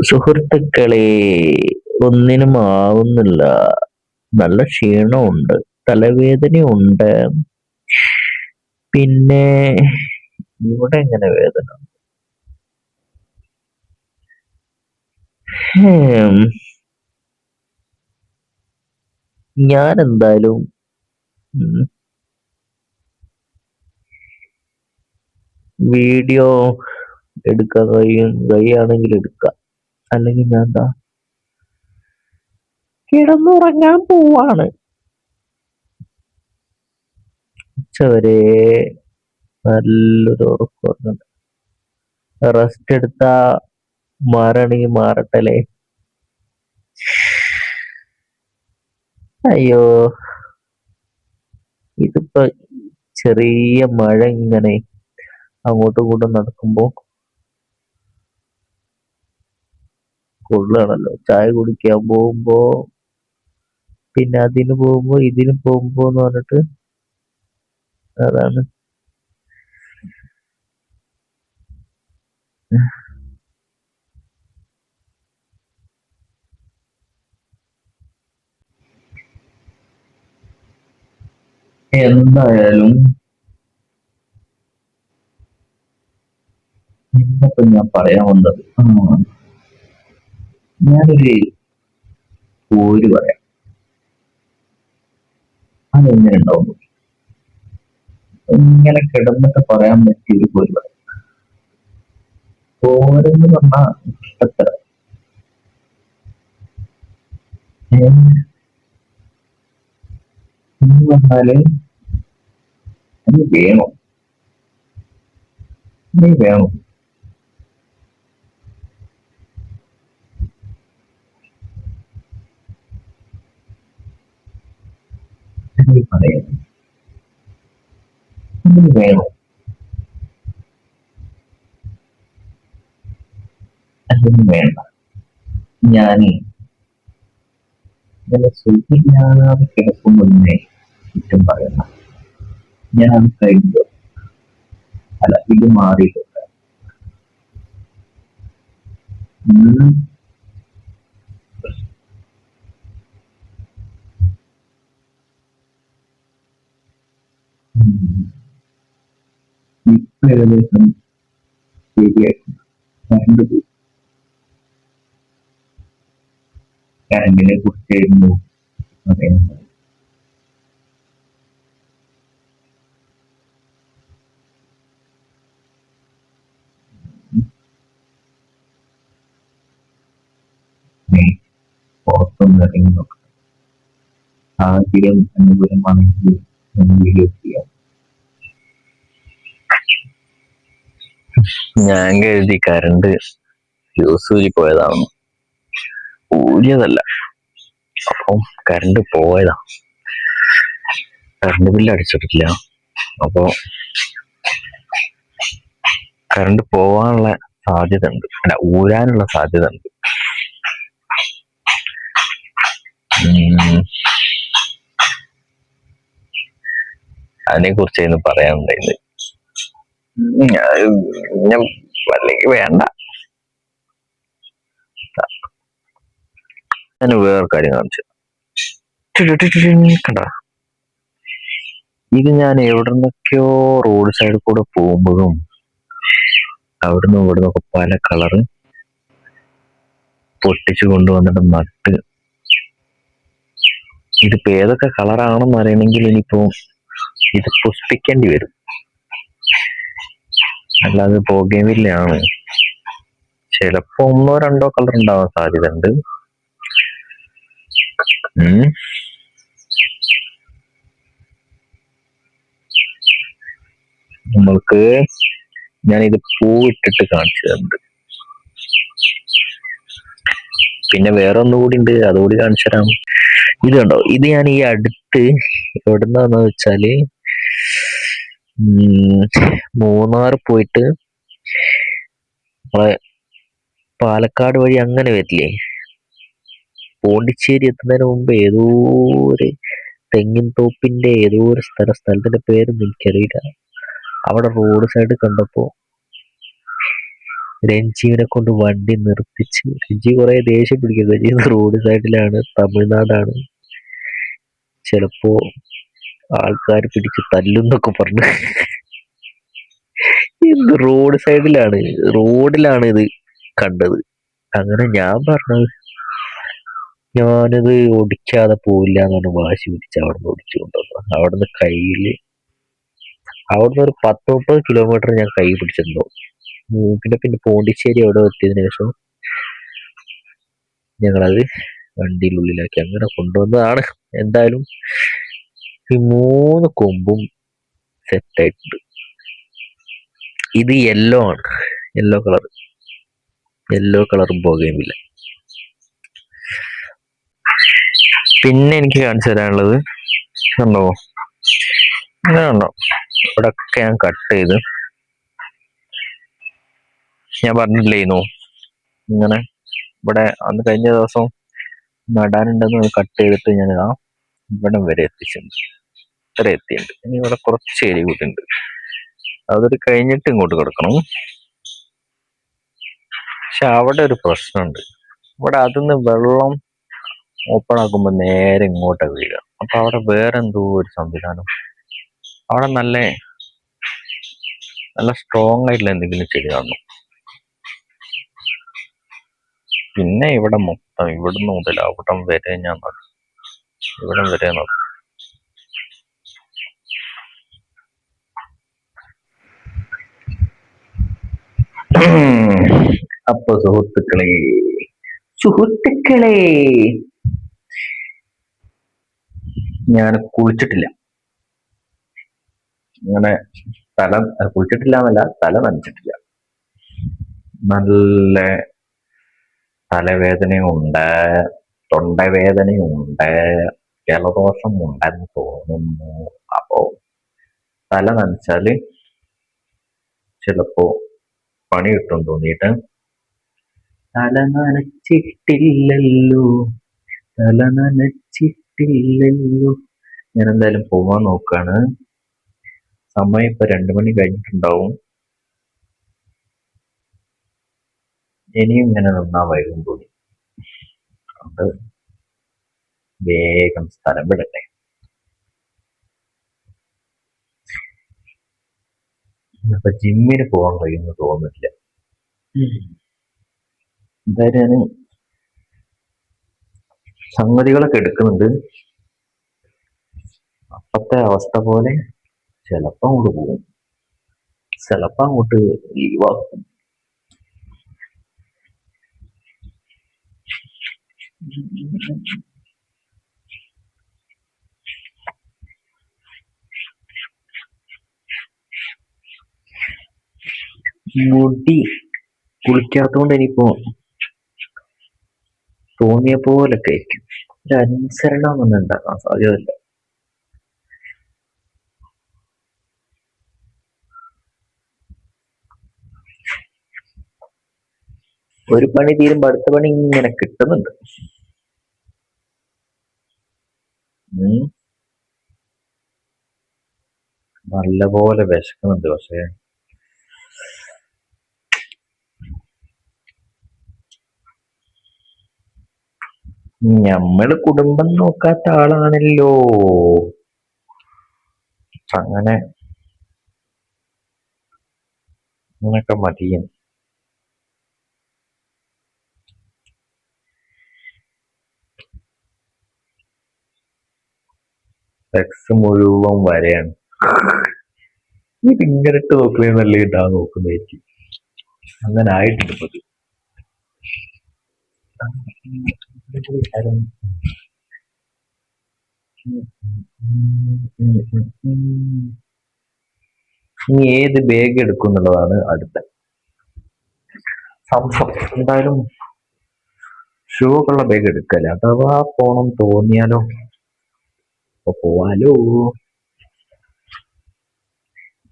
സുഹൃത്തുക്കളെ, ഒന്നിനും ആവുന്നില്ല. നല്ല ക്ഷീണമുണ്ട്, തലവേദനയുണ്ട്. പിന്നെ ഇവിടെ എങ്ങനെ വേദന? ഹേം, ഞാൻ എന്തായാലും വീഡിയോ എടുക്കാൻ കഴിയുകയാണെങ്കിൽ എടുക്കാം. അല്ലെങ്കിൽ ഞാൻ എന്താ കിടന്നുറങ്ങാൻ പോവാണ്. ഉച്ചവരെ നല്ലൊരു ഉറക്കം. റെസ്റ്റ് എടുത്താ മാറണമെങ്കിൽ മാറട്ടല്ലേ. അയ്യോ, ഇതിപ്പോ ചെറിയ മഴ ഇങ്ങനെ അങ്ങോട്ടും ഇങ്ങോട്ടും നടക്കുമ്പോ കൊള്ളാണല്ലോ. ചായ കുടിക്കാൻ പോകുമ്പോ, പിന്നെ അതിന് പോകുമ്പോ ഇതിന് പോകുമ്പോ എന്ന് പറഞ്ഞിട്ട് അതാണ്. എന്തായാലും ഇന്നിപ്പോ ഞാൻ പറയാൻ വന്നത്, ഞാനൊരു പോര് പറയാം. അതെങ്ങനെ ഉണ്ടാവും? ഇങ്ങനെ കിടന്നിട്ട് പറയാൻ പറ്റിയൊരു പോര് പറയാം. പോരെന്ന് പറഞ്ഞാ ഇഷ്ടത്തരം. എന്ന് പറഞ്ഞാല് നീ വേണം, നീ വേണം. നീ പറയണം, നീ വേണം, അല്ലെങ്കിൽ വേണ്ട. ഞാന് ഇങ്ങനെ സുഖില്ലാതെ കിടക്കുമ്പോഴേ കുറ്റം പറയണ്ട. ഞാൻ കഴിഞ്ഞു, അല്ല ഇത് മാറിയിട്ടുണ്ട്. ഇപ്പൊ ഏകദേശം ശരിയായിട്ടുണ്ട്. കറണ്ട് പോയി. കറണ്ടിനെ കുറിച്ചായിരുന്നു പറയുന്നത്. പുറത്തൊന്നും ഇറങ്ങി നോക്കാം. സാഹചര്യം അനുകൂലമാണെങ്കിൽ വീഡിയോ ചെയ്യാം. ഞാൻ കരുതി കറണ്ട് ഫ്യൂസ് ഊരി പോയതാണെന്ന്. ഊരിയതല്ല, അപ്പം കറണ്ട് പോയതാ. കറണ്ട് ബില്ല് അടിച്ചിട്ടില്ല. അപ്പൊ കറണ്ട് പോവാനുള്ള സാധ്യത ഉണ്ട്, അല്ല ഊരാനുള്ള സാധ്യത ഉണ്ട്. അതിനെ കുറിച്ചായിരുന്നു പറയാനുണ്ടായത്. അല്ലെങ്കിൽ വേണ്ട. ഞാൻ വേറൊരു കാര്യം കാണിച്ചു. കണ്ട, ഇത് ഞാൻ എവിടെ നിന്നൊക്കെയോ റോഡ് സൈഡിൽ കൂടെ പോകുമ്പോഴും അവിടുന്ന് ഇവിടുന്നൊക്കെ പല കളറ് പൊട്ടിച്ചു കൊണ്ടുവന്നിട്ട് നട്ട്. ഇതിപ്പോ ഏതൊക്കെ കളറാണെന്ന് അറിയണമെങ്കിൽ ഇനിയിപ്പോ ഇത് പുഷ്പിക്കേണ്ടി വരും, അല്ലാതെ പോകേമില്ലാണ്. ചിലപ്പോ ഒന്നോ രണ്ടോ കളർ ഉണ്ടാവാൻ സാധ്യത ഉണ്ട്. നമ്മൾക്ക് ഞാനിത് പൂവിട്ടിട്ട് കാണിച്ചു തരുന്നുണ്ട്. പിന്നെ വേറെ ഒന്നുകൂടി ഉണ്ട്, അതുകൂടി കാണിച്ചു തരാം. ഇത് കണ്ടോ, ഇത് ഞാൻ ഈ അടുത്ത് എവിടുന്നാന്ന് വെച്ചാല് മൂന്നാർ പോയിട്ട് നമ്മളെ പാലക്കാട് വഴി അങ്ങനെ വരില്ലേ, പോണ്ടിച്ചേരി എത്തുന്നതിന് മുമ്പ് ഏതോ ഒരു തെങ്ങിൻ തോപ്പിന്റെ ഏതോ ഒരു സ്ഥലത്തിന്റെ പേരൊന്നും എനിക്കറിയില്ല. അവിടെ റോഡ് സൈഡ് കണ്ടപ്പോ രഞ്ജീവിനെ കൊണ്ട് വണ്ടി നിർത്തിച്ച് രഞ്ജി കുറെ ദേഷ്യം പിടിക്കും. രഞ്ജി റോഡ് സൈഡിലാണ്, തമിഴ്നാടാണ്, ചിലപ്പോ ആൾക്കാർ പിടിച്ച് തല്ലുന്നൊക്കെ പറഞ്ഞു. ഇത് റോഡ് സൈഡിലാണ്, റോഡിലാണ് ഇത് കണ്ടത്. അങ്ങനെ ഞാൻ പറഞ്ഞത് ഞാനിത് ഓടിക്കാതെ പോയില്ല എന്നാണ് വാശി പിടിച്ച് അവിടുന്ന് ഓടിച്ചു കൊണ്ടുവന്നത്. അവിടുന്ന് കയ്യില് അവിടുന്ന് ഒരു 10-30 കിലോമീറ്റർ ഞാൻ കൈ പിടിച്ചിട്ടുണ്ടാവും. പിന്നെ പോണ്ടിച്ചേരി അവിടെ എത്തിയതിനു ശേഷം ഞങ്ങളത് വണ്ടിയിലുള്ളിലാക്കി അങ്ങനെ കൊണ്ടുവന്നതാണ്. എന്തായാലും ഈ 3 കൊമ്പും സെറ്റായിട്ടുണ്ട്. ഇത് യെല്ലോ ആണ്, യെല്ലോ കളറും പോകുകയുമില്ല. പിന്നെ എനിക്ക് കാണിച്ചു തരാനുള്ളത് കണ്ടോ, ഇങ്ങനെ കണ്ടോ, ഇവിടെ ഒക്കെ ഞാൻ കട്ട് ചെയ്ത്, ഞാൻ പറഞ്ഞില്ലേന്നു ഇങ്ങനെ ഇവിടെ അന്ന് കഴിഞ്ഞ ദിവസം നടാനുണ്ടെന്ന് കട്ട് ചെയ്തിട്ട് ഞാൻ ഇവിടെ വരെ എത്തിച്ചിട്ടുണ്ട്. ഇത്ര എത്തിയിട്ടുണ്ട്. ഇനി ഇവിടെ കുറച്ച് ഏരിയ കൂട്ടുണ്ട്, അതൊരു കഴിഞ്ഞിട്ട് ഇങ്ങോട്ട് കിടക്കണം. പക്ഷെ അവിടെ ഒരു പ്രശ്നമുണ്ട്. ഇവിടെ അതിന്ന് വെള്ളം ഓപ്പൺ ആക്കുമ്പോൾ നേരെ ഇങ്ങോട്ടാണ് വീഴുക. അപ്പൊ അവിടെ വേറെ എന്തോ ഒരു സംവിധാനം, അവിടെ നല്ല സ്ട്രോങ് ആയിട്ടുള്ള എന്തെങ്കിലും ചെടി കാണുന്നു. പിന്നെ ഇവിടെ മൊത്തം ഇവിടുന്ന് മുതൽ അവിടം വരെ ഞാൻ നടും, ഇവിടം വരെ നടും. അപ്പൊ സുഹൃത്തുക്കളെ ഞാൻ കുളിച്ചിട്ടില്ല. അങ്ങനെ കുളിച്ചിട്ടില്ല എന്നല്ല, തല നനച്ചിട്ടില്ല. നല്ല തലവേദനയുണ്ട്, തൊണ്ടവേദനയുണ്ട്, ജലദോഷം ഉണ്ടെന്ന് തോന്നുന്നു. അപ്പോ തല നനച്ചാല് ചിലപ്പോ പണി കിട്ടും തോന്നിയിട്ട് തല നനച്ചിട്ടില്ലല്ലോ, ഞാൻ എന്തായാലും പോവാൻ നോക്കാണ്. സമയം ഇപ്പൊ 2 മണി കഴിഞ്ഞിട്ടുണ്ടാവും. ഇനിയും ഇങ്ങനെ നിന്നാ വൈകും തോന്നി, അത് വേഗം സ്ഥലം വിടട്ടെ. ഇപ്പൊ ജിമ്മിന് പോകാൻ കഴിയുമെന്ന് തോന്നുന്നില്ല. എന്തായാലും ഞാൻ സംഗതികളൊക്കെ എടുക്കുന്നുണ്ട്. അപ്പത്തെ അവസ്ഥ പോലെ ചിലപ്പോ അങ്ങോട്ട് പോകും, ചിലപ്പോ അങ്ങോട്ട് ലീവാക്കും. മുടി കുളിക്കാത്തോണ്ട് ഇനിയിപ്പോ തോന്നിയ പോലൊക്കെ ആയിരിക്കും. ഒരു അനുസരണം ഒന്നും ഉണ്ടാക്കാൻ സാധ്യതയില്ല. ഒരു പണി തീരുമ്പോ അടുത്ത പണി ഇങ്ങനെ കിട്ടുന്നുണ്ട്. നല്ലപോലെ വിശക്കുന്നുണ്ട്. പക്ഷെ നമ്മള് കുടുംബം നോക്കാത്ത ആളാണല്ലോ. അങ്ങനെ അങ്ങനൊക്കെ മതിയും. സെക്സ് മുഴുവൻ വരെയാണ്. ഇത് ഇങ്ങനെ ഇട്ട് നോക്കുന്നേ നല്ല ഇട്ടാ നോക്കുന്നതായിരിക്കും. അങ്ങനെ ആയിട്ടുണ്ട് പതി. ഇനി ഏത് ബാഗ് എടുക്കും എന്നുള്ളതാണ് അടുത്ത സംഭവം. എന്തായാലും ഷൂ ഒക്കെ ഉള്ള ബാഗ് എടുക്കല്ലേ, അഥവാ പോണം തോന്നിയാലോ പോവാലോ.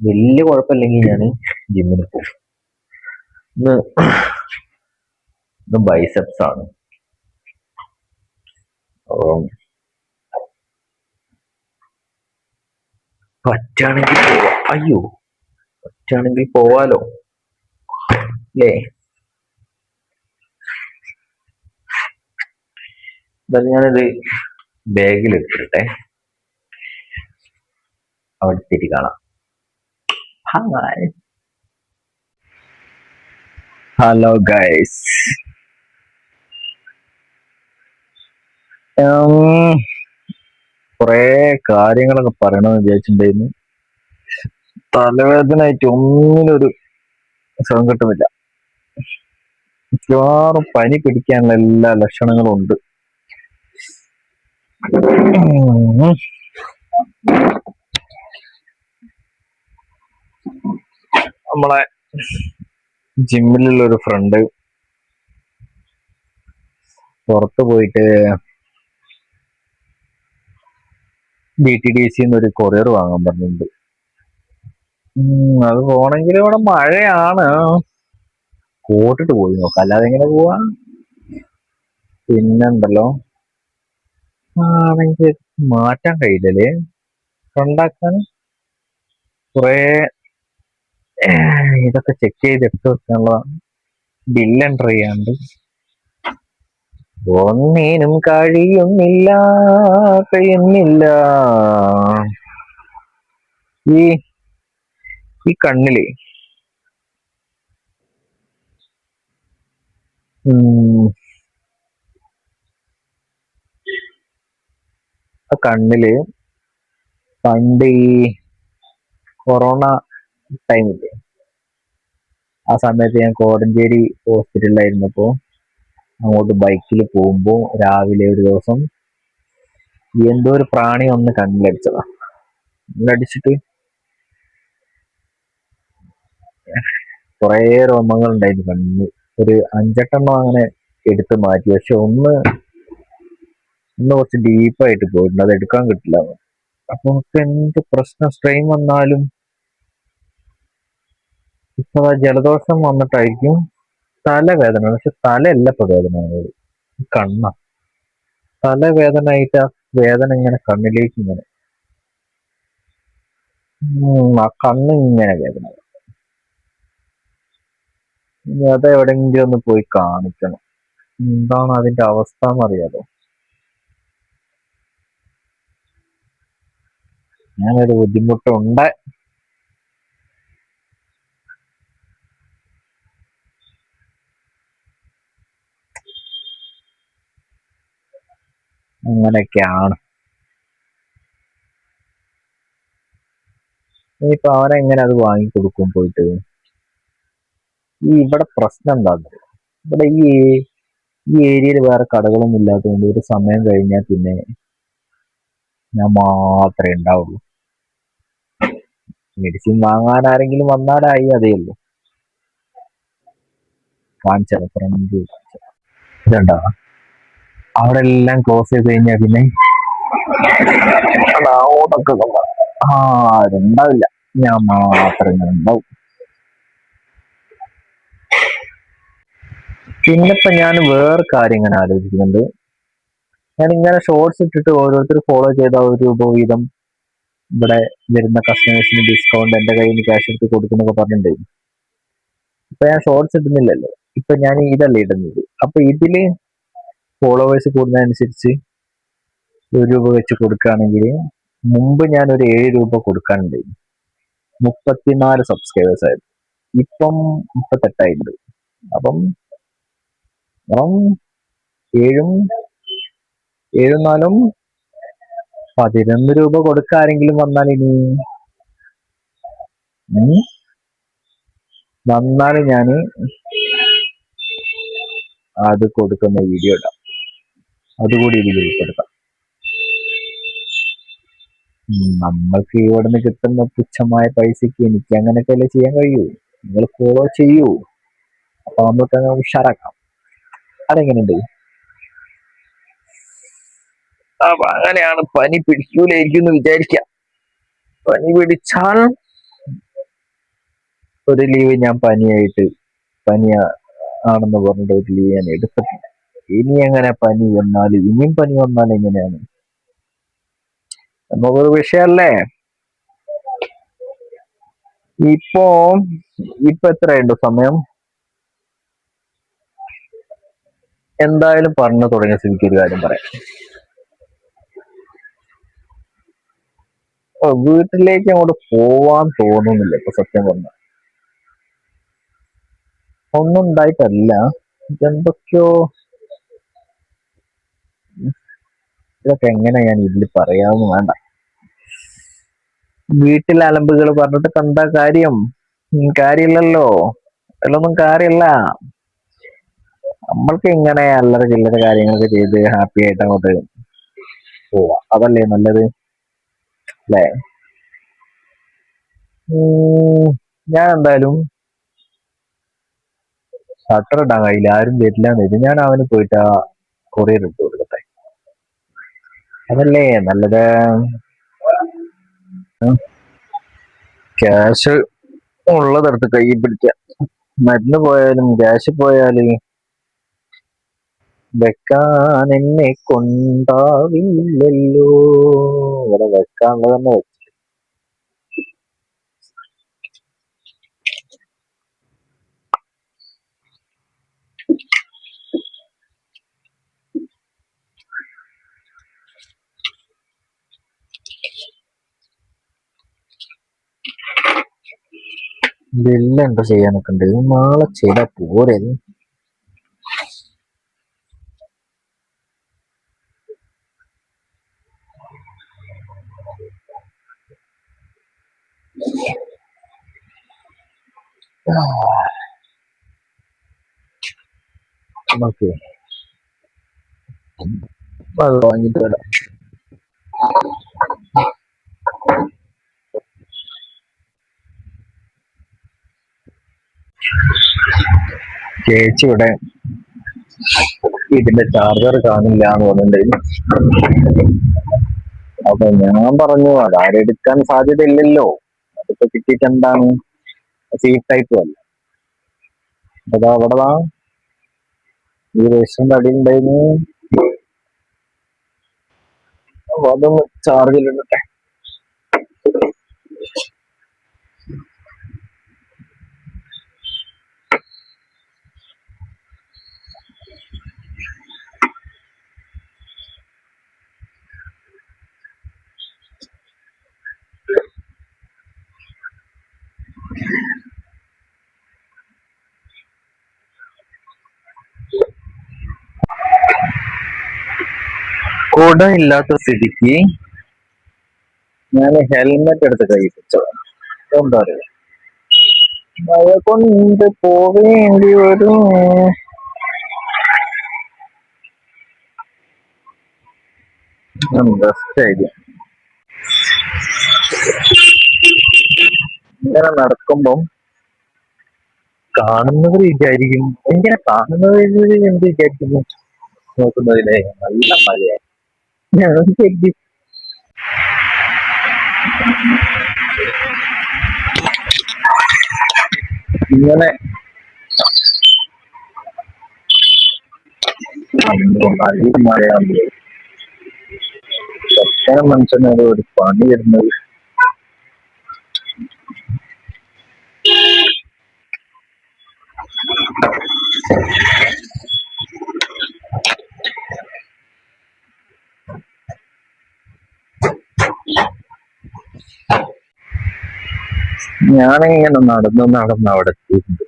വലിയ കുഴപ്പമില്ലെങ്കിൽ ഞാൻ ജിമ്മിന് പോകും. ഇന്ന് ബൈസെപ്സ് ആണ്. പറ്റാണെങ്കിൽ പോവാ. അയ്യോ, പറ്റാണെങ്കിൽ പോവാലോ അല്ലേ? എന്തായാലും ഞാനിത് ബാഗിൽ ഇട്ടിട്ടെ, അവിടെ തിരി കാണാം. Hi, hello guys. കൊറേ കാര്യങ്ങളൊക്കെ പറയണമെന്ന് വിചാരിച്ചിട്ടുണ്ടായിരുന്നു. തലവേദനയായിട്ട് ഒന്നിനൊരു സുഖം കിട്ടുന്നില്ല. മിക്കവാറും പനി പിടിക്കാനുള്ള എല്ലാ ലക്ഷണങ്ങളും ഉണ്ട്. നമ്മളെ ജിമ്മിലുള്ള ഒരു ഫ്രണ്ട് പുറത്ത് പോയിട്ട് DTDC ഒരു കൊറിയർ വാങ്ങാൻ പറഞ്ഞിട്ടുണ്ട്. അത് പോണെങ്കിൽ ഇവിടെ മഴയാണ്, കോട്ടിട്ട് പോയി നോക്കാം, അല്ലാതെ എങ്ങനെ പോവാ. പിന്നെണ്ടല്ലോ, ആണെങ്കിൽ മാറ്റാൻ കഴിയില്ലല്ലേ, ഉണ്ടാക്കാൻ കുറെ ഇതൊക്കെ ചെക്ക് ചെയ്തെടുത്ത് വെക്കാനുള്ള ബില്ല് എൻ്റർ ചെയ്യാണ്ട് ഒന്നിനും കഴിയുന്നില്ല. ഈ ഈ കണ്ണില് കണ്ണില് പണ്ട് ഈ കൊറോണ ടൈമില്ലേ, ആ സമയത്ത് ഞാൻ കോടഞ്ചേരി ഹോസ്പിറ്റലിലായിരുന്നപ്പോ അങ്ങോട്ട് ബൈക്കിൽ പോകുമ്പോ രാവിലെ ഒരു ദിവസം എന്തോ ഒരു പ്രാണി ഒന്ന് കണ്ണിലടിച്ചതാ. കണ്ണിലടിച്ചിട്ട് കുറെ രോമങ്ങൾ ഉണ്ടായിരുന്നു കണ്ണിന്. ഒരു 5-8 അങ്ങനെ എടുത്ത് മാറ്റി. പക്ഷെ ഒന്ന് കുറച്ച് ഡീപ്പായിട്ട് പോയിട്ടുണ്ട്, അത് എടുക്കാൻ കിട്ടില്ല. അപ്പൊ നമുക്ക് എന്ത് പ്രശ്നം സ്ട്രെയിൻ വന്നാലും, ഇപ്പൊ ജലദോഷം വന്നിട്ടായിരിക്കും തലവേദന. പക്ഷെ തലയല്ല ഇപ്പൊ വേദന, കണ്ണ. തലവേദന ആയിട്ട് ആ വേദന ഇങ്ങനെ കണ്ണിലേക്ക് ഇങ്ങനെ, ആ കണ്ണ് ഇങ്ങനെ വേദന. ഇനി അതെവിടെങ്കിലും ഒന്ന് പോയി കാണിക്കണം. എന്താണ് അതിന്റെ അവസ്ഥ എന്നറിയാലോ. ഞാനൊരു ബുദ്ധിമുട്ടുണ്ട്. അങ്ങനെയൊക്കെയാണ്. ഇനിയിപ്പൊ അവനെങ്ങനെ അത് വാങ്ങിക്കൊടുക്കും പോയിട്ട്? ഇവിടെ പ്രശ്നം എന്താന്ന്, ഇവിടെ ഈ ഏരിയയിൽ വേറെ കടകളൊന്നും ഇല്ലാത്തതുകൊണ്ട് ഒരു സമയം കഴിഞ്ഞാൽ പിന്നെ ഞാൻ മാത്രമേ ഉണ്ടാവുള്ളൂ. മെഡിസിൻ വാങ്ങാൻ ആരെങ്കിലും വന്നാലായി, അതേ ഉള്ളൂ. കാണിച്ചത് ഫ്രണ്ട് ഇതുണ്ടോ, അവിടെ എല്ലാം ക്ലോസ് ചെയ്ത് കഴിഞ്ഞാൽ പിന്നെ ആരുണ്ടാവില്ല, ഞാൻ മാത്രമേ ഉണ്ടാവും. പിന്നിപ്പോ ഞാൻ വേറെ കാര്യം ഇങ്ങനെ ആലോചിക്കുന്നുണ്ട്. ഞാൻ ഇങ്ങനെ ഷോർട്സ് ഇട്ടിട്ട് ഓരോരുത്തർ ഫോളോ ചെയ്ത 1 രൂപ വീതം ഇവിടെ വരുന്ന കസ്റ്റമേഴ്സിന് ഡിസ്കൗണ്ട് എന്റെ കയ്യിൽ നിന്ന് ക്യാഷ് എടുത്ത് കൊടുക്കുന്നൊക്കെ പറഞ്ഞിട്ടുണ്ടായിരുന്നു. ഇപ്പൊ ഞാൻ ഷോർട്സ് ഇടുന്നില്ലല്ലോ, ഇപ്പൊ ഞാൻ ഇതല്ലേ ഇടുന്നത്. അപ്പൊ ഇതില് ഫോളോവേഴ്സ് കൂടുന്നതനുസരിച്ച് 1 രൂപ വെച്ച് കൊടുക്കുകയാണെങ്കിൽ, മുമ്പ് ഞാൻ ഒരു 7 രൂപ കൊടുക്കാനുണ്ടായിരുന്നു. 34 സബ്സ്ക്രൈബേഴ്സ് ആയിരുന്നു, ഇപ്പം 38 അപ്പം 11 രൂപ കൊടുക്കാരെങ്കിലും വന്നാൽ, ഇനി വന്നാലും ഞാൻ അത് കൊടുക്കുന്ന വീഡിയോ ഇടാം, അതുകൂടി ഇതിൽ ഉൾപ്പെടുത്താം. നമ്മൾക്ക് ഇവിടുന്ന് കിട്ടുന്ന തുച്ഛമായ പൈസക്ക് എനിക്ക് അങ്ങനെയൊക്കെ ചെയ്യാൻ കഴിയൂ. നിങ്ങൾ ഫോളോ ചെയ്യൂ, അപ്പൊ നമുക്ക് ഉഷാറാക്കാം. അതെങ്ങനെയുണ്ട്? അപ്പൊ അങ്ങനെയാണ്. പനി പിടിക്കൂലായിരിക്കും എന്ന് വിചാരിക്കാം. പനി പിടിച്ചാൽ ഒരു ലീവ് ഞാൻ പനി ആണെന്ന് പറഞ്ഞിട്ട് ഒരു ലീവ് ഞാൻ എടുത്തിട്ടുണ്ട്. ഇനി എങ്ങനെ പനി വന്നാൽ, ഇനിയും പനി വന്നാൽ എങ്ങനെയാണ്? നമുക്കൊരു വിഷയല്ലേ. ഇപ്പൊ എത്രയുണ്ട് സമയം? എന്തായാലും പറഞ്ഞു തുടങ്ങിയ സ്ഥിതിക്ക് ഒരു കാര്യം പറയാം. വീട്ടിലേക്ക് അങ്ങോട്ട് പോവാൻ തോന്നുന്നില്ല ഇപ്പൊ സത്യം പറഞ്ഞ. ഒന്നും ഉണ്ടായിട്ടല്ല, എന്തൊക്കെയോ. ഇതൊക്കെ എങ്ങനെ ഞാൻ ഇതിൽ പറയാമെന്ന് വേണ്ട. വീട്ടിലെ അലമ്പുകൾ പറഞ്ഞിട്ട് എന്താ കാര്യം? കാര്യമില്ലല്ലോ, അതിലൊന്നും കാര്യമില്ല. നമ്മൾക്ക് ഇങ്ങനെ അല്ലറ ചില്ലറ കാര്യങ്ങളൊക്കെ ചെയ്ത് ഹാപ്പി ആയിട്ട് അങ്ങോട്ട് പോവാം, അതല്ലേ നല്ലത്, അല്ലേ? ഞാൻ എന്തായാലും ഷട്ടർ ഇടാൻ കഴിയില്ല, ആരും വരില്ലാന്ന് വെച്ചു ഞാൻ അവന് പോയിട്ട് ആ കൊറിയർ ഇട്ട് കൊടുക്കട്ടെ, അതല്ലേ നല്ലത്. ക്യാഷ് ഉള്ളതെടുത്ത് കൈ പിടിക്കാം. മരുന്ന് പോയാലും ക്യാഷ് പോയാല് വെക്കാൻ എന്നെ കൊണ്ടാവില്ലല്ലോ. ഇവിടെ വെക്കാനുള്ളത് തന്നെ വെച്ചു. ബില്ല് എന്താ ചെയ്യാനൊക്കെ ഉണ്ട്, നാളെ ചെയ്താ പോരെ. നമുക്ക് അത് വാങ്ങിട്ട് വരാം. ചേച്ചി ഇവിടെ ഇതിന്റെ ചാർജർ കാണില്ല എന്ന് പറഞ്ഞിട്ടുണ്ടായിരുന്നു. അപ്പൊ ഞാൻ പറഞ്ഞു അതാരും എടുക്കാൻ സാധ്യത ഇല്ലല്ലോ, അതിപ്പോ കിട്ടിയിട്ട് എന്താണ്, സി ടൈപ്പും അല്ല. അതാ അവിടെതാ ഈ രജിസ്റ്ററിന്റെ അടിയിലുണ്ടായിരുന്നു. അപ്പൊ അതൊന്ന് ചാർജിലിടട്ടെ. കുട ഇല്ലാത്ത സ്ഥിതിക്ക് ഞാൻ ഹെൽമെറ്റ് എടുത്ത് കൈ വെച്ചതാണ്. എന്താ പറയുക, മഴ കൊണ്ട് പോവേണ്ടി വരും. Best idea. ഇങ്ങനെ നടക്കുമ്പം കാണുന്നവർ വിചാരിക്കും, ഇങ്ങനെ കാണുന്നവർ എന്ത് വിചാരിക്കുന്നു നോക്കുന്നതിലെ നല്ല മഴയാണ്. ഞാൻ കരുതി ഇങ്ങനെ നല്ല മഴയാകുമ്പോൾ എത്ര മനുഷ്യനോട് ഒരു പണി വരുന്നത്. ഞാനിങ്ങനെ നടന്ന് അവിടെ എത്തിയിട്ടുണ്ട്.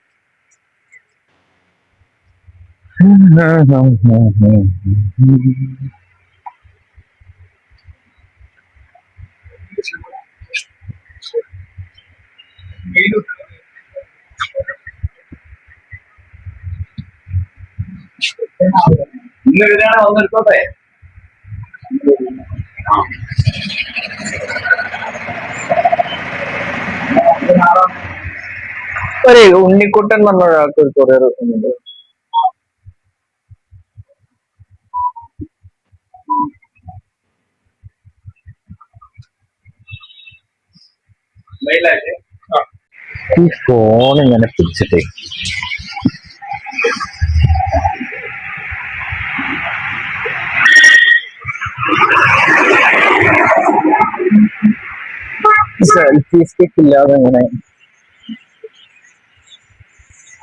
ഒരു ഉണ്ണിക്കുട്ടൻ പറഞ്ഞ ഒരാൾക്ക് ഒരു കൊറിയർ ഉണ്ട്. ഈ ഫോൺ ഇങ്ങനെ പിടിച്ചിട്ടേ സെൽഫി സ്റ്റിക്ക് ഇല്ലാതെ ഇങ്ങനെ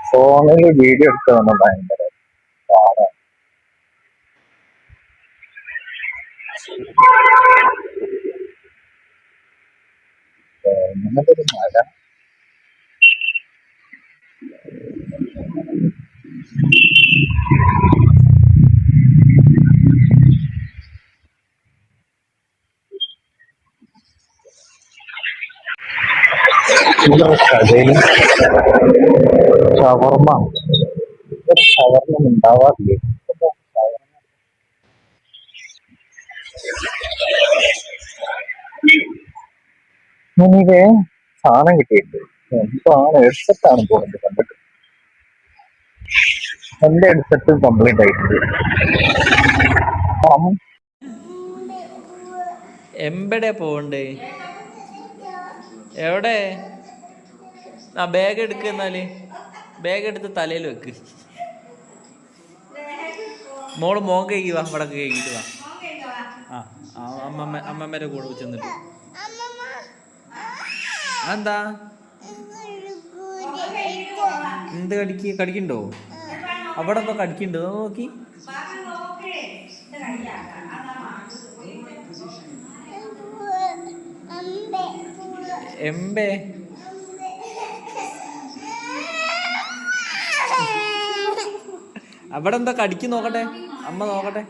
ഫോണിൽ വീഡിയോ എടുത്തതാണ് ഭയങ്കര പാടാണ്. അങ്ങനത്തെ മഴ. കടയിൽ ഷവർമ്മ ഷവർമ്മ ഉണ്ടാവാറില്ലേ? ഞാനിതേ സാധനം കിട്ടിയിട്ടുണ്ട്. സാധനം ഹെഡ്സെറ്റാണ് പോകുന്നത് കണ്ടിട്ട്. എന്റെ ഹെഡ്സെറ്റ് കംപ്ലീറ്റ് ആയിട്ടുണ്ട്. എമ്പടെ പോണ്ടേ? എവിടെ? ആ ബാഗ് എടുക്ക്. എന്നാല് ബാഗ് എടുത്ത് തലയിൽ വെക്ക്. മോള് മോൻ കഴിക്കി വാ, ഇവിടെ കഴിക്കിട്ട് വാ. ആ അമ്മമ്മേന്റെ കൂടെ ചെന്നിട്ട് എന്താ എന്ത് കടിക്കണ്ടോ? അവിടെ എന്തോ കടിക്കണ്ടോ നോക്കി. എമ്പേ അവിടെ എന്താ കടിക്ക് നോക്കട്ടെ, അമ്മ നോക്കട്ടെ.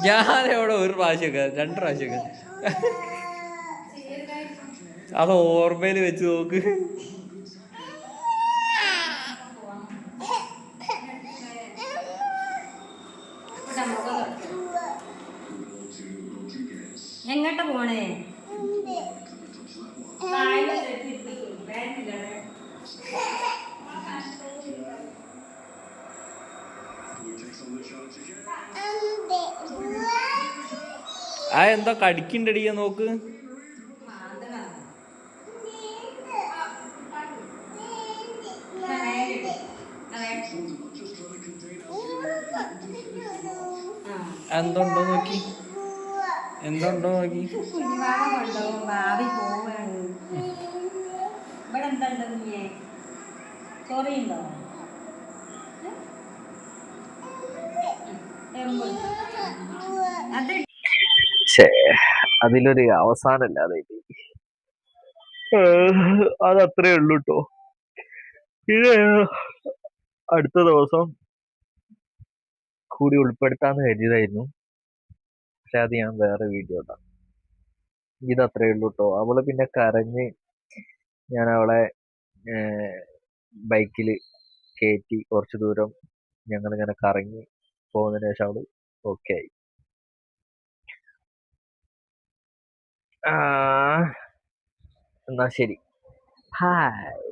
ഞാനെവിടെ ഒരു പ്രാവശ്യമൊക്കെ 2 പ്രാവശ്യമൊക്കെ അത് ഓർമ്മയിൽ വെച്ച് നോക്ക്. എങ്ങോട്ടാ പോണേ? ആ എന്താ കടിക്കണ്ടടിയ നോക്ക്. എന്തുണ്ടോ നോക്കി, എന്തുണ്ടോ നോക്കി. ഭാവി പോവാണ്. ഇവിടെ എന്താ കുഞ്ഞേ? ചോറിയുണ്ടോ? അതിലൊരു അവസാനല്ലാതെ അതത്രേ ഉള്ളൂ കേട്ടോ. ഇത് അടുത്ത ദിവസം കൂടി ഉൾപ്പെടുത്താന്ന് കരുതിയതായിരുന്നു, പക്ഷെ അത് ഞാൻ വേറെ വീഡിയോ ഇടാം. ഇതത്രേ ഉള്ളൂ കേട്ടോ. അവള് പിന്നെ കരഞ്ഞ് ഞാൻ അവളെ ബൈക്കിൽ കയറ്റി കുറച്ച് ദൂരം ഞങ്ങളിങ്ങനെ കറങ്ങി പോകുന്നതിന് ശേഷം അവള് ഓക്കെ ആയി. എന്നാ ശരി, ഹായ്.